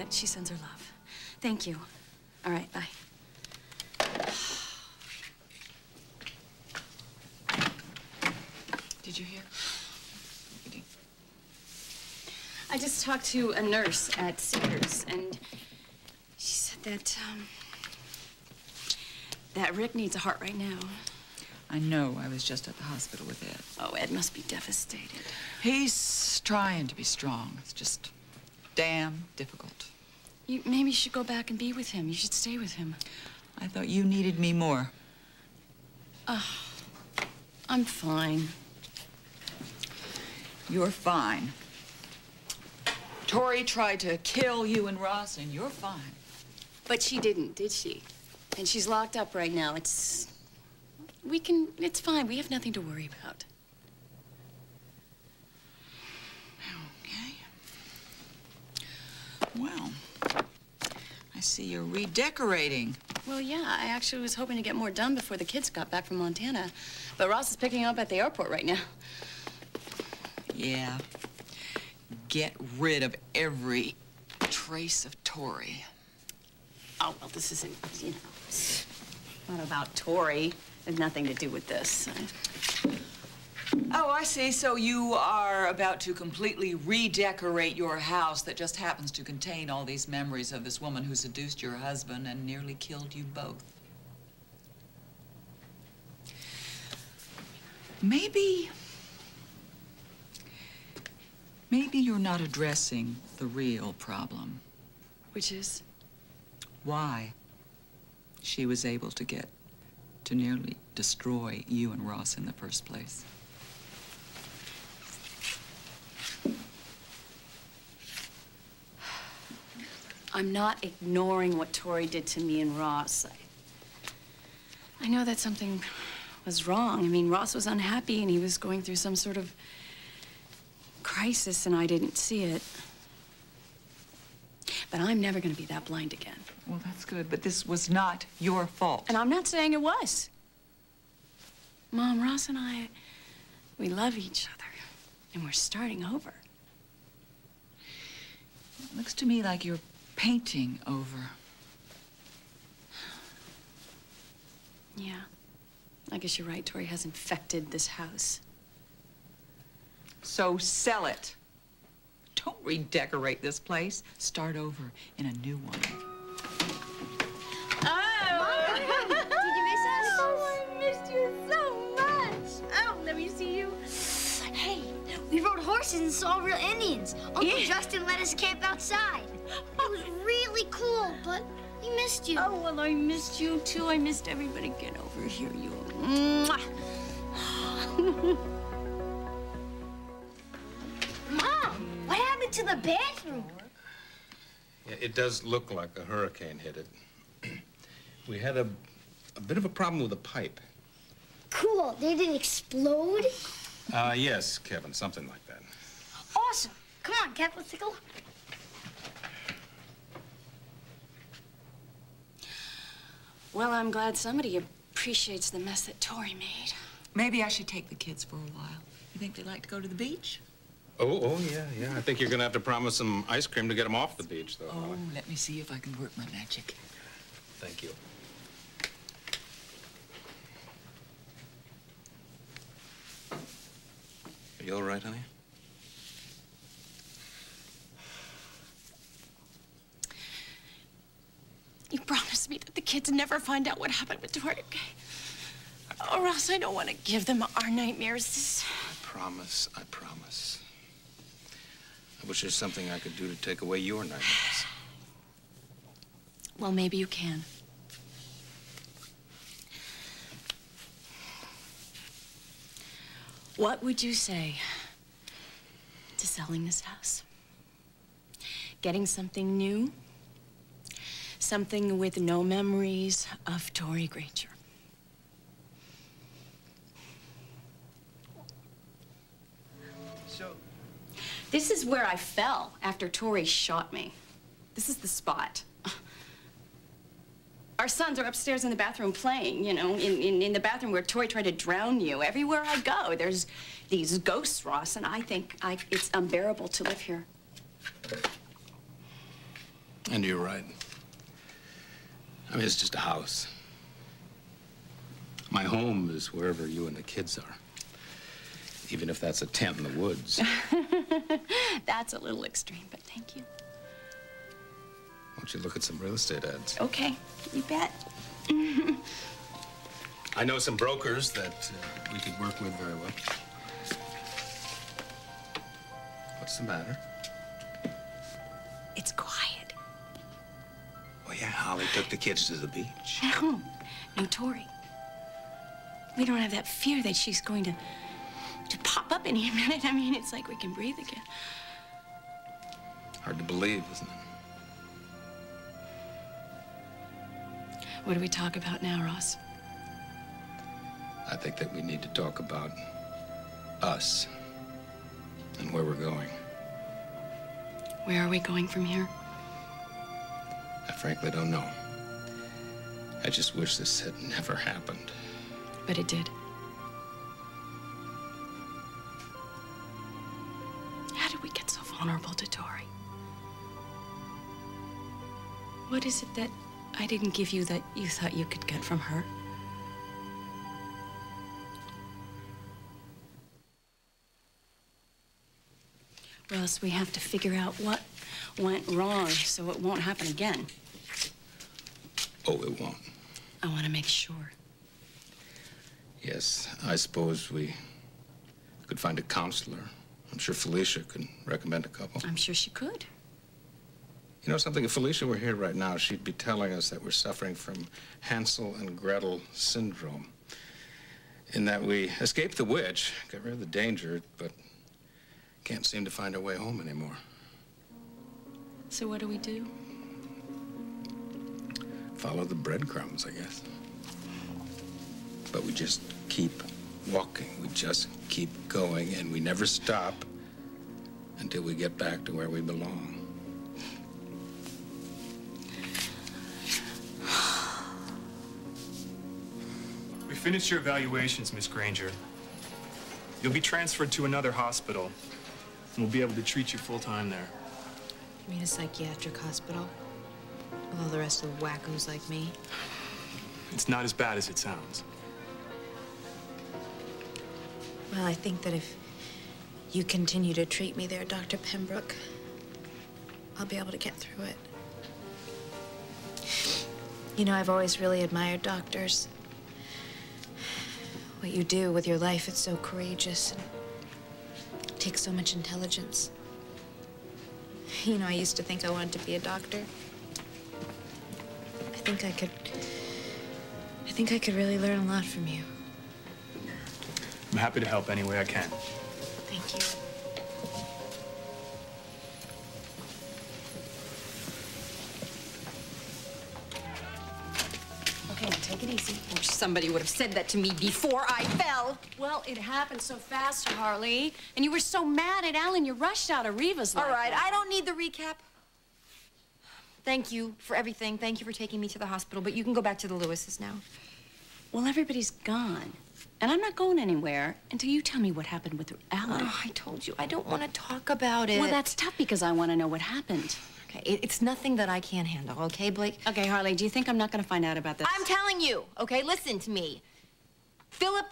it. She sends her love. Thank you. All right, bye. Did you hear? I just talked to a nurse at Sears, and she said that Rick needs a heart right now. I know. I was just at the hospital with Ed. Oh, Ed must be devastated. He's trying to be strong. It's just damn difficult. Maybe you should go back and be with him. You should stay with him. I thought you needed me more. I'm fine. You're fine. Tory tried to kill you and Ross, and you're fine. But she didn't, did she? And she's locked up right now. It's fine. We have nothing to worry about. Okay. Well, I see you're redecorating. Well, yeah, I actually was hoping to get more done before the kids got back from Montana. But Ross is picking up at the airport right now. Yeah. Get rid of every trace of Tory. Oh, well, this isn't, not about Tory. It has nothing to do with this. Oh, I see. So you are about to completely redecorate your house that just happens to contain all these memories of this woman who seduced your husband and nearly killed you both. Maybe you're not addressing the real problem. Which is? Why she was able to get to nearly destroy you and Ross in the first place. I'm not ignoring what Tory did to me and Ross. I know that something was wrong. I mean, Ross was unhappy and he was going through some sort of crisis and I didn't see it. But I'm never going to be that blind again. Well, that's good, but this was not your fault. And I'm not saying it was. Mom, Ross and I, we love each other, and we're starting over. It looks to me like you're painting over. Yeah. I guess you're right. Tory has infected this house. So sell it. Don't redecorate this place. Start over in a new one. Oh! Did you miss us? Oh, I missed you so much. Oh, let me see you. Hey, we rode horses and saw real Indians. Uncle Justin let us camp outside. It was really cool, but we missed you. Oh, well, I missed you, too. I missed everybody. Get over here, you. Mwah. Mom, what happened to the bathroom? Yeah, it does look like a hurricane hit it. We had a bit of a problem with the pipe. Cool. Did it explode? Yes, Kevin, something like that. Awesome. Come on, Kev, let's take a look. Well, I'm glad somebody appreciates the mess that Tory made. Maybe I should take the kids for a while. You think they'd like to go to the beach? Oh, yeah. I think you're gonna have to promise some ice cream to get them off the beach, though. Oh, let me see if I can work my magic. Thank you. Are you all right, honey? You promised me that the kids never find out what happened with Tory, okay? Or else I don't want to give them our nightmares. I promise. I wish there's something I could do to take away your nightmares. Well, maybe you can. What would you say to selling this house? Getting something new? Something with no memories of Tory Granger. So, this is where I fell after Tory shot me. This is the spot. Our sons are upstairs in the bathroom playing, you know, in the bathroom where Tory tried to drown you. Everywhere I go, there's these ghosts, Ross, and I think it's unbearable to live here. And you're right. I mean, it's just a house. My home is wherever you and the kids are. Even if that's a tent in the woods. That's a little extreme, but thank you. Why don't you look at some real estate ads? Okay, you bet. I know some brokers that we could work with very well. What's the matter? It's quiet. Well, yeah, Holly took the kids to the beach. At home. No, Tory. We don't have that fear that she's going to pop up any minute. I mean, it's like we can breathe again. Hard to believe, isn't it? What do we talk about now, Ross? I think that we need to talk about us and where we're going. Where are we going from here? I frankly don't know. I just wish this had never happened. But it did. How did we get so vulnerable to Tory? What is it that I didn't give you that you thought you could get from her? Ross, we have to figure out what went wrong so it won't happen again. Oh, it won't. I want to make sure. Yes, I suppose we could find a counselor. I'm sure Felicia can recommend a couple. I'm sure she could. You know something? If Felicia were here right now, she'd be telling us that we're suffering from Hansel and Gretel syndrome. In that we escaped the witch, got rid of the danger, but can't seem to find our way home anymore. So what do we do? Follow the breadcrumbs, I guess. But we just keep walking. We just keep going, and we never stop until we get back to where we belong. We finished your evaluations, Miss Granger. You'll be transferred to another hospital, and we'll be able to treat you full-time there. You mean a psychiatric hospital? With all the rest of the wackos like me? It's not as bad as it sounds. Well, I think that if you continue to treat me there, Dr. Pembroke, I'll be able to get through it. You know, I've always really admired doctors. What you do with your life, it's so courageous and it takes so much intelligence. You know, I used to think I wanted to be a doctor. I think I could really learn a lot from you. I'm happy to help any way I can. Thank you. Okay, now take it easy. I wish somebody would have said that to me before I fell. Well, it happened so fast, Harley. And you were so mad at Alan, you rushed out of Reva's life. All right, I don't need the recap. Thank you for everything. Thank you for taking me to the hospital, but you can go back to the Lewises now. Well, everybody's gone. And I'm not going anywhere until you tell me what happened with Alan. Oh, I told you, I don't want to talk about it. Well, that's tough because I want to know what happened. Okay, it's nothing that I can't handle, okay, Blake? Okay, Harley, do you think I'm not going to find out about this? I'm telling you, okay? Listen to me. Philip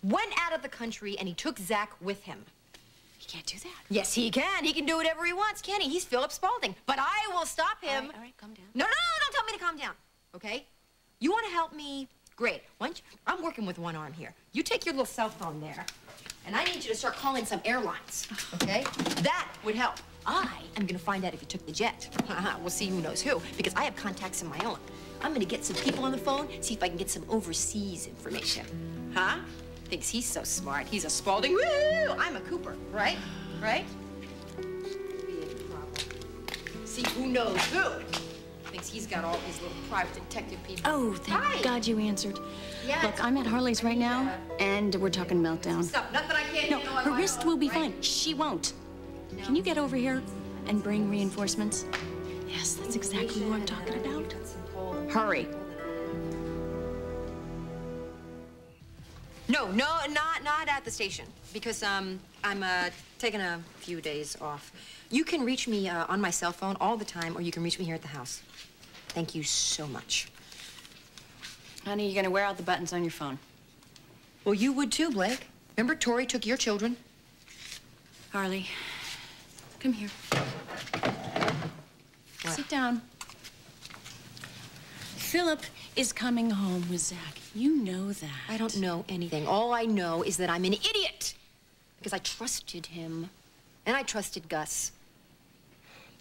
went out of the country and he took Zach with him. He can't do that. Yes, he can. He can do whatever he wants, can't he? He's Philip Spaulding. But I will stop him. All right, calm down. No, don't tell me to calm down, okay? You want to help me? Great. Why don't you, I'm working with one arm here. You take your little cell phone there, and I need you to start calling some airlines, okay? That would help. I am going to find out if you took the jet. We'll see who knows who, because I have contacts of my own. I'm going to get some people on the phone, see if I can get some overseas information. Huh? Thinks he's so smart. He's a Spaulding. Woo! I'm a Cooper, right? Right? Big problem. See who knows who. Thinks he's got all these little private detective people. Oh, thank God you answered. Yeah, Look, I'm at Harley's right now, and we're talking meltdown. Stop. Nothing I can't No, handle. her wrist will be fine. She won't. Can you get over here and bring reinforcements? Yes, that's exactly who I'm talking about. Hurry. No, not at the the station because I'm taking a few days off. You can reach me on my cell phone all the time, or you can reach me here at the house. Thank you so much. Honey, you're gonna wear out the buttons on your phone. Well, you would too, Blake. Remember Tory took your children? Harley, come here. What? Sit down. Philip is coming home with Zach. You know that. I don't know anything. All I know is that I'm an idiot because I trusted him and I trusted Gus.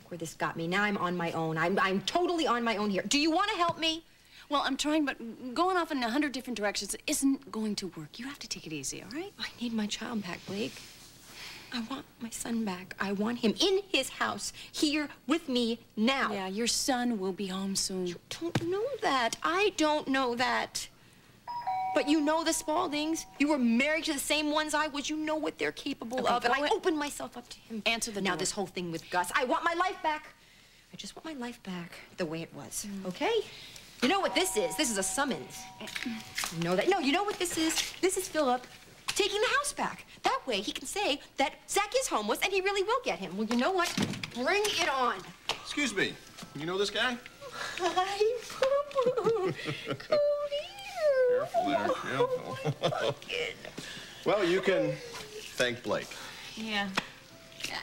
Where this got me. Now I'm on my own. I'm totally on my own here. Do you want to help me? Well, I'm trying, but going off in 100 different directions isn't going to work. You have to take it easy, all right? I need my child back, Blake. I want my son back. I want him in his house, here with me now. Yeah, your son will be home soon. You don't know that. I don't know that. But you know the Spauldings. You were married to the same ones I was. You know what they're capable of. And I opened myself up to him. Answer the door. Now this whole thing with Gus. I want my life back. I just want my life back the way it was, okay? You know what this is? This is a summons. You know that? No, you know what this is? This is Philip taking the house back. That way he can say that Zach is homeless and he really will get him. Well, you know what? Bring it on. Excuse me. You know this guy? Hi, Papa. Come here. Careful there, careful. Well, you can thank Blake. Yeah.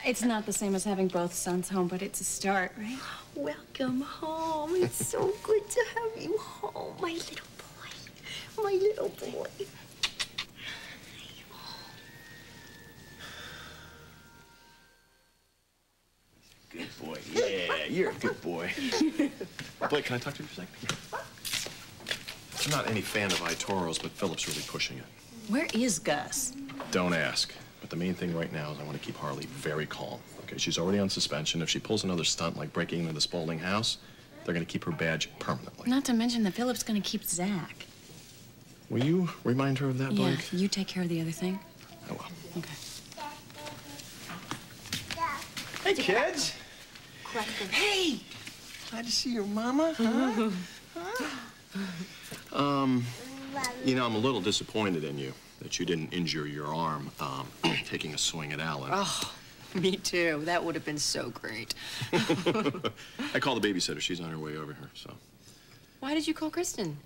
It's not the same as having both sons home, but it's a start, right? Welcome home. It's so good to have you home, my little boy. My little boy. Good boy. Yeah, you're a good boy. Blake, can I talk to you for a second? I'm not any fan of Tory'S, but Philip's really pushing it. Where is Gus? Don't ask. But the main thing right now is I want to keep Harley very calm. Okay, she's already on suspension. If she pulls another stunt like breaking into the Spaulding house, they're going to keep her badge permanently. Not to mention that Philip's going to keep Zach. Will you remind her of that, Blake? Yeah, you take care of the other thing. I will. Okay. Hey, kids. Hey! Glad to see your mama, huh? You know, I'm a little disappointed in you that you didn't injure your arm taking a swing at Alan. Oh, me too. That would have been so great. I called the babysitter. She's on her way over here, so. Why did you call Kristen?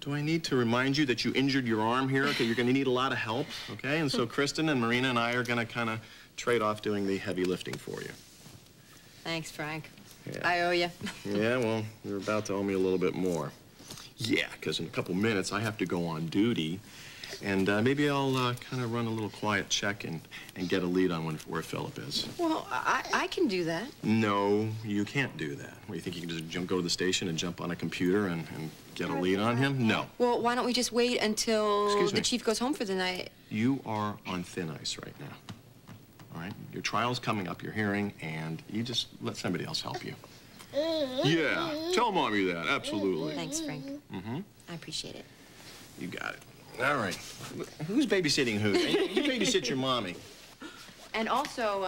Do I need to remind you that you injured your arm here? Okay, you're going to need a lot of help, okay? And so Kristen and Marina and I are going to kind of trade off doing the heavy lifting for you. Thanks, Frank. Yeah. I owe you. Yeah, well, you're about to owe me a little bit more. Yeah, because in a couple minutes I have to go on duty, and maybe I'll kind of run a little quiet check and get a lead on where Philip is. Well, I can do that. No, you can't do that. What, you think you can just go to the station and jump on a computer and get a lead on him? No. Well, why don't we just wait until Excuse me. the chief goes home for the night? You are on thin ice right now. All right? Your trial's coming up, your hearing, and you just let somebody else help you. Yeah, tell Mommy that, absolutely. Thanks, Frank. Mm-hmm. I appreciate it. You got it. All right. Who's babysitting who? You babysit your mommy. And also,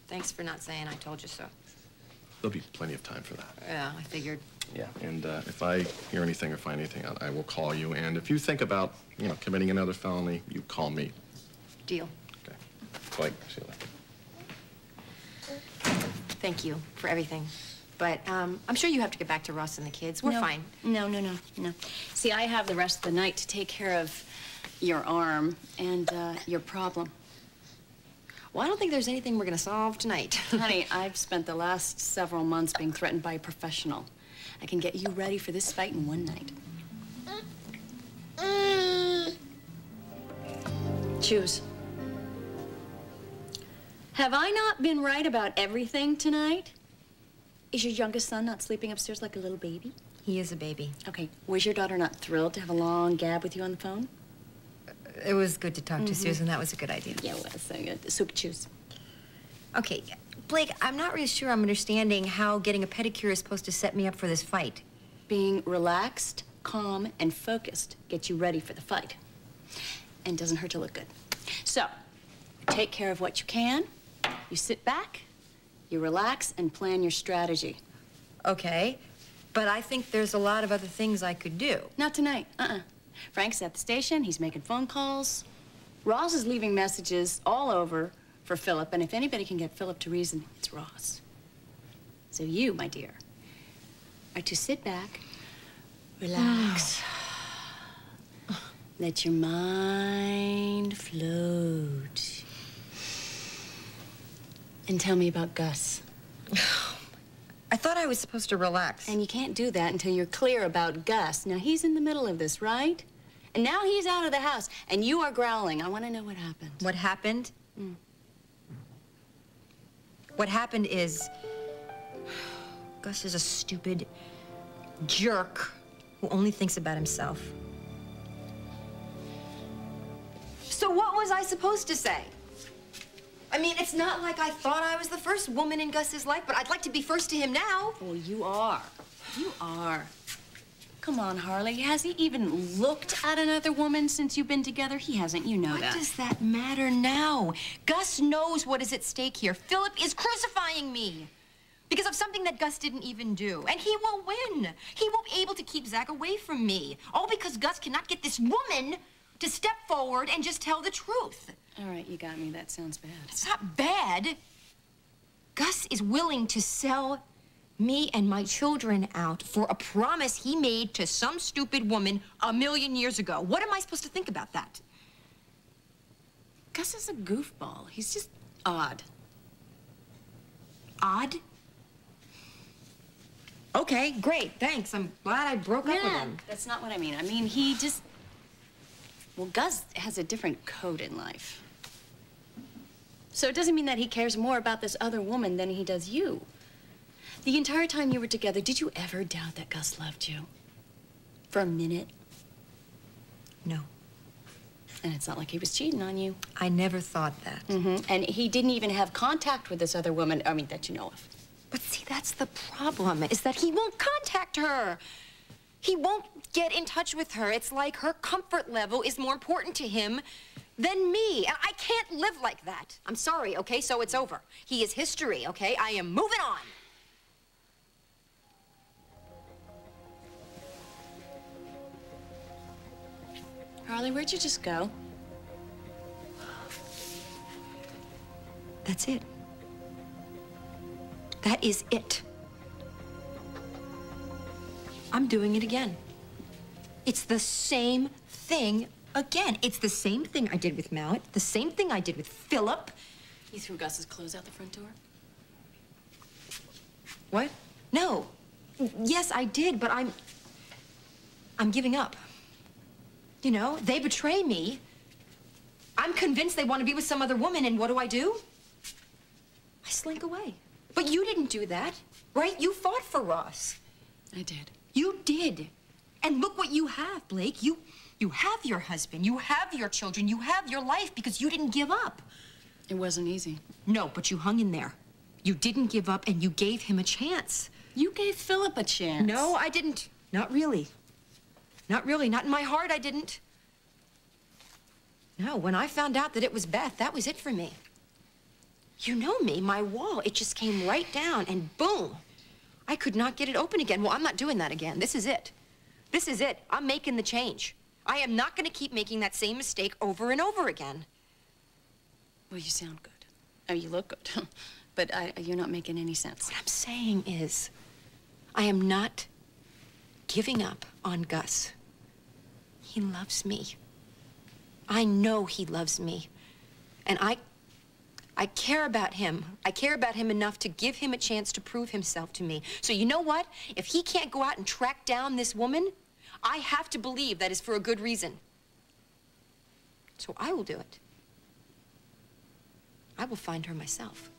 thanks for not saying I told you so. There'll be plenty of time for that. Yeah, I figured. Yeah. And if I hear anything or find anything out, I will call you. And if you think about, committing another felony, you call me. Deal. Okay. Blake, see you later. Thank you for everything. But I'm sure you have to get back to Russ and the kids. We're fine. No. See, I have the rest of the night to take care of your arm and your problem. Well, I don't think there's anything we're going to solve tonight. Honey, I've spent the last several months being threatened by a professional. I can get you ready for this fight in one night. Choose. Have I not been right about everything tonight? Is your youngest son not sleeping upstairs like a little baby? He is a baby. Okay, was your daughter not thrilled to have a long gab with you on the phone? It was good to talk to Susan. That was a good idea. Yeah, it was. So good. So choose. Okay, Blake, I'm not really sure I'm understanding how getting a pedicure is supposed to set me up for this fight. Being relaxed, calm, and focused gets you ready for the fight. And doesn't hurt to look good. So, take care of what you can. You sit back, you relax, and plan your strategy. Okay, but I think there's a lot of other things I could do. Not tonight. Frank's at the station. He's making phone calls. Ross is leaving messages all over for Philip, and if anybody can get Philip to reason, it's Ross. So you, my dear, are to sit back, relax, let your mind float, and tell me about Gus. I thought I was supposed to relax. And you can't do that until you're clear about Gus. Now, he's in the middle of this, right? And now he's out of the house, and you are growling. I want to know what happened. What happened? What happened is Gus is a stupid jerk who only thinks about himself. So what was I supposed to say? I mean, it's not like I thought I was the first woman in Gus's life, but I'd like to be first to him now. Well, you are. You are. Come on, Harley. Has he even looked at another woman since you've been together? He hasn't. You know that. What does that matter now? Gus knows what is at stake here. Philip is crucifying me because of something that Gus didn't even do. And he will win. He won't be able to keep Zach away from me. All because Gus cannot get this woman to step forward and just tell the truth. All right, you got me. That sounds bad. It's not bad. Gus is willing to sell me and my children out for a promise he made to some stupid woman 1,000,000 years ago. What am I supposed to think about that? Gus is a goofball. He's just odd. Odd? Okay, great, thanks. I'm glad I broke up with him. That's not what I mean. I mean, he just... Well, Gus has a different code in life. So it doesn't mean that he cares more about this other woman than he does you. The entire time you were together, did you ever doubt that Gus loved you? For a minute? No. And it's not like he was cheating on you. I never thought that. And he didn't even have contact with this other woman, I mean, that you know of. But see, that's the problem, is that he won't contact her. He won't get in touch with her. It's like her comfort level is more important to him than me. And I can't live like that. I'm sorry, okay? So it's over. He is history, okay? I am moving on. Harley, where'd you just go? That's it. That is it. I'm doing it again. It's the same thing again. It's the same thing I did with Mallett, the same thing I did with Philip. You threw Gus's clothes out the front door? What? No. Yes, I did, but I'm giving up. You know, they betray me. I'm convinced they want to be with some other woman, and what do? I slink away. But you didn't do that, right? You fought for Ross. I did. You did. And look what you have, Blake. You have your husband, you have your children, you have your life because you didn't give up. It wasn't easy. No, but you hung in there. You didn't give up, and you gave him a chance. You gave Philip a chance. No, I didn't. Not really. Not really. Not in my heart, I didn't. No, when I found out that it was Beth, that was it for me. You know me, my wall, it just came right down, and boom. I could not get it open again. Well, I'm not doing that again. This is it. This is it. I'm making the change. I am not going to keep making that same mistake over and over again. Well, you sound good. Oh, you look good. But you're not making any sense. What I'm saying is, I am not giving up on Gus. He loves me. I know he loves me. And I care about him. I care about him enough to give him a chance to prove himself to me. So you know what? If he can't go out and track down this woman, I have to believe that is for a good reason. So I will do it. I will find her myself.